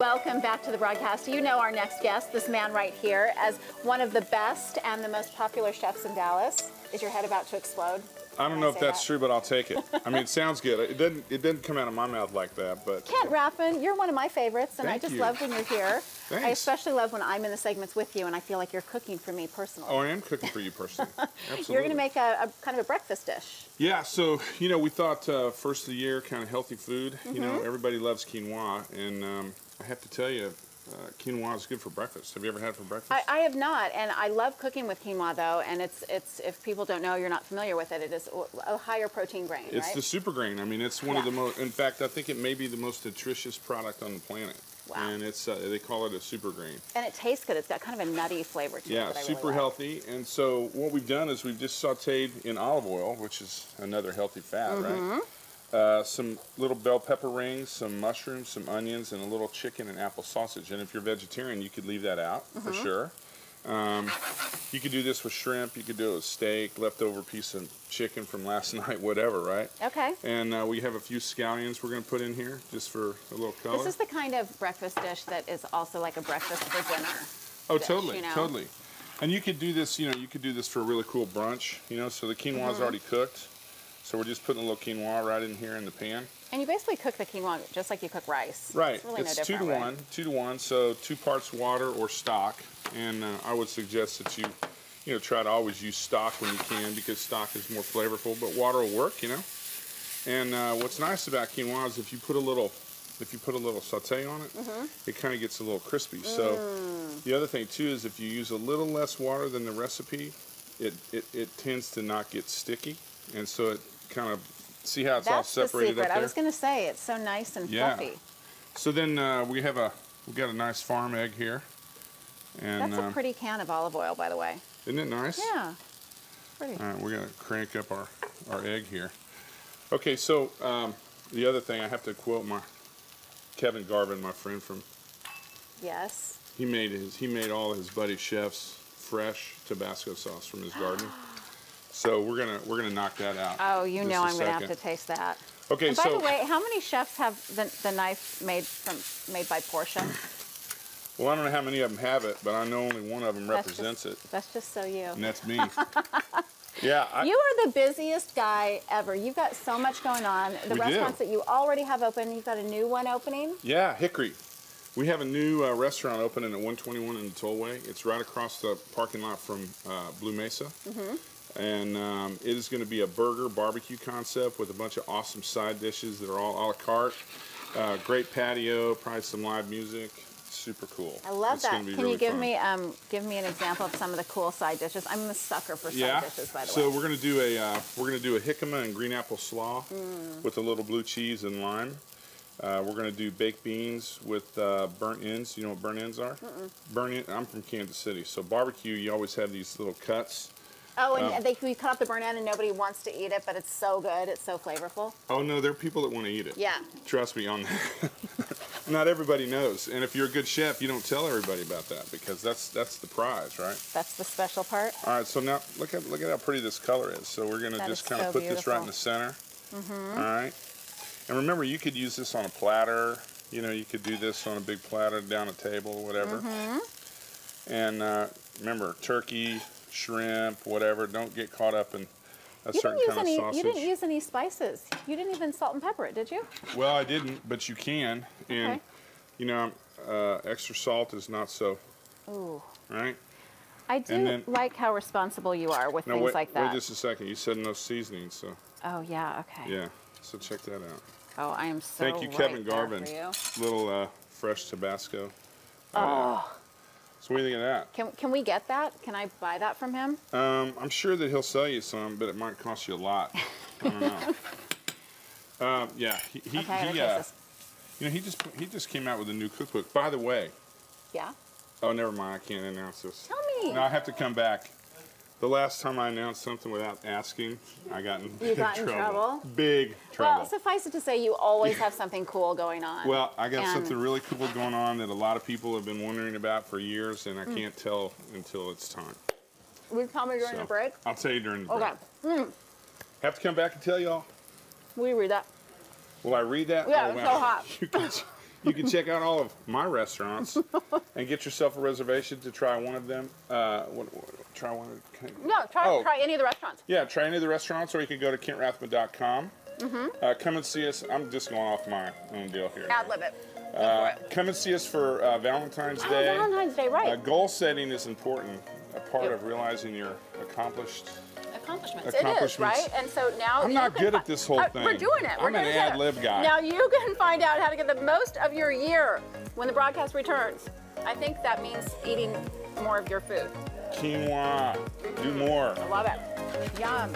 Welcome back to the broadcast. You know our next guest, this man right here, as one of the best and the most popular chefs in Dallas. Is your head about to explode? I don't know if that's true, but I'll take it. I mean, it sounds good. It didn't come out of my mouth like that, but... Kent Rathbun, you're one of my favorites, and I just love when you're here. Thanks. I especially love when I'm in the segments with you, and I feel like you're cooking for me personally. Oh, I am cooking for you personally. Absolutely. You're going to make a kind of a breakfast dish. Yeah, so, you know, we thought first of the year, kind of healthy food. You know, everybody loves quinoa, and I have to tell you, quinoa is good for breakfast. Have you ever had it for breakfast? I have not, and I love cooking with quinoa though. And it's if people don't know, you're not familiar with it, it is a higher protein grain. It's the super grain. I mean, it's one of the most. In fact, I think it may be the most nutritious product on the planet. Wow. And it's they call it a super grain. And it tastes good. It's got kind of a nutty flavor to it. Yeah, that I super really like. healthy. And so what we've done is we've just sautéed in olive oil, which is another healthy fat, right? Some little bell pepper rings, some mushrooms, some onions, and a little chicken and apple sausage. And if you're vegetarian, you could leave that out for sure. You could do this with shrimp. You could do it with steak, leftover piece of chicken from last night, whatever, right? Okay. And we have a few scallions we're going to put in here just for a little color. This is the kind of breakfast dish that is also like a breakfast for dinner. Oh, dish, totally, you know? totally. And you could do this, you know, you could do this for a really cool brunch, you know, so the quinoa is already cooked. So we're just putting a little quinoa right in here in the pan. And you basically cook the quinoa just like you cook rice. Right. It's really it's no 2 to different, 1, 2 to 1. So 2 parts water or stock. And I would suggest that you know, try to always use stock when you can because stock is more flavorful, but water will work, you know. And what's nice about quinoa is if you put a little sauté on it, it kind of gets a little crispy. So the other thing too is if you use a little less water than the recipe, it tends to not get sticky, and so it kind of see how it's all separated the secret. up there. I was going to say it's so nice and fluffy. So then we got a nice farm egg here, and that's a pretty can of olive oil, by the way. Isn't it nice? Yeah, pretty. All right, we're gonna crank up our egg here. Okay, so the other thing I have to quote Kevin Garvin, my friend from. Yes. He made all his buddy chefs fresh Tabasco sauce from his garden. So we're gonna knock that out. Oh, you know I'm gonna have to taste that. Okay, and by the way, how many chefs have the knife made by Portia? Well, I don't know how many of them have it, but I know only one of them represents it. That's just so you. And that's me. Yeah. You are the busiest guy ever. You've got so much going on. The restaurants that you already have open, you've got a new one opening? Yeah, Hickory. We have a new restaurant opening at 121 in the Tollway. It's right across the parking lot from Blue Mesa. And it is going to be a burger barbecue concept with a bunch of awesome side dishes that are all a la carte. Great patio, probably some live music. Super cool. I love that. Can really you give me an example of some of the cool side dishes? I'm a sucker for side dishes, by the way. So we're gonna do a jicama and green apple slaw with a little blue cheese and lime. We're gonna do baked beans with burnt ends. You know what burnt ends are? Burnt ends. I'm from Kansas City, so barbecue. You always have these little cuts. Oh, and we cut off the burnt end and nobody wants to eat it, but it's so good. It's so flavorful. Oh no, there are people that want to eat it. Yeah. Trust me on that. Not everybody knows, and if you're a good chef, you don't tell everybody about that because that's the prize, right? That's the special part. All right, so now look at how pretty this color is. So we're gonna just kind of put this right in the center. All right, and remember, you could use this on a platter. You know, you could do this on a big platter down a table, whatever. And remember, turkey, shrimp, whatever. Don't get caught up in a certain kind of sausage. You didn't use any spices. You didn't even salt and pepper it, did you? Well, I didn't, but you can. And, you know, extra salt is not so. Ooh. Right? I do like how responsible you are with things like that. Wait just a second. You said no seasoning, so. Oh, yeah, okay. Yeah, so check that out. Oh, I am so Thank you, Kevin Garvin. Little fresh Tabasco. Oh. So what do you think of that? Can we get that? Can I buy that from him? I'm sure that he'll sell you some, but it might cost you a lot. I don't know. Yeah, you know, he just came out with a new cookbook. By the way. Yeah. Oh, never mind. I can't announce this. Tell me. No, I have to come back. The last time I announced something without asking, I got in big trouble. Big trouble. Well, suffice it to say, you always have something cool going on. Well, I got something really cool going on that a lot of people have been wondering about for years, and I can't tell until it's time. Will you tell me during the break? I'll tell you during the break. Okay. Have to come back and tell y'all? Will you read that? Will I read that? Yeah, it's so hot. You can check out all of my restaurants and get yourself a reservation to try one of them. Try one of try any of the restaurants. Yeah, try any of the restaurants, or you can go to KentRathbun.com. Come and see us. I'm just going off my own deal here. Ad-lib it. Come and see us for Valentine's Day. Valentine's Day, right. Goal setting is important. A part of realizing your accomplishments. It is, right? And so now I'm not good at this whole thing. We're doing it. I'm an ad-lib guy. Now you can find out how to get the most of your year when the broadcast returns. I think that means eating more of your food. Quinoa. Do more. I love it. Yum.